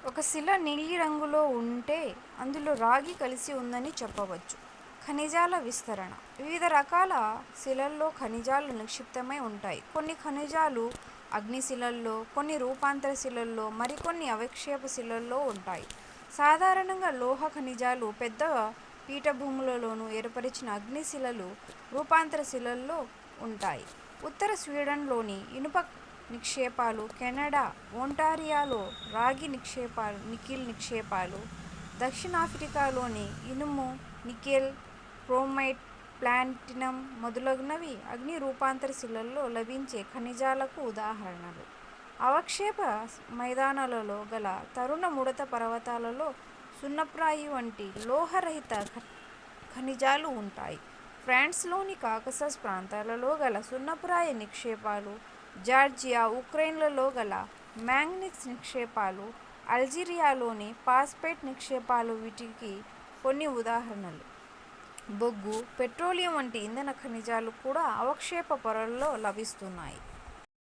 ఒక శిల నీలిరంగులో ఉంటే అందులో రాగి కలిసి ఉందని చెప్పవచ్చు. ఖనిజాల విస్తరణ. వివిధ రకాల శిలల్లో ఖనిజాలు నిక్షిప్తమై ఉంటాయి. కొన్ని ఖనిజాలు అగ్నిశిలల్లో, కొన్ని రూపాంతర శిలల్లో, మరికొన్ని అవక్షేప శిలల్లో ఉంటాయి. సాధారణంగా లోహ ఖనిజాలు పెద్ద పీఠభూములలోనూ, ఏర్పరిచిన అగ్నిశిలలు రూపాంతర శిలల్లో ఉంటాయి. ఉత్తర స్వీడన్లోని ఇనుప నిక్షేపాలు, కెనడా ఒంటారియోలో రాగి నికెల్ నిక్షేపాలు, దక్షిణాఫ్రికాలోని ఇనుము, నికెల్, క్రోమైట్, ప్లాటినం మొదలగునవి అగ్ని రూపాంతర శిలల్లో లభించే ఖనిజాలకు ఉదాహరణలు. అవక్షేప మైదానాలలో గల తరుణ ముడత పర్వతాలలో సున్నప్రాయి వంటి లోహరహిత ఖనిజాలు ఉంటాయి. ఫ్రాన్స్లోని కాకసస్ ప్రాంతాలలో గల సున్నప్రాయి నిక్షేపాలు, జార్జియా, ఉక్రెయిన్లలో గల మ్యాంగనీస్ నిక్షేపాలు, అల్జీరియాలోని ఫాస్ఫేట్ నిక్షేపాలు వీటికి కొన్ని ఉదాహరణలు. బొగ్గు, పెట్రోలియం వంటి ఇంధన ఖనిజాలు కూడా అవక్షేప పొరల్లో లభిస్తున్నాయి.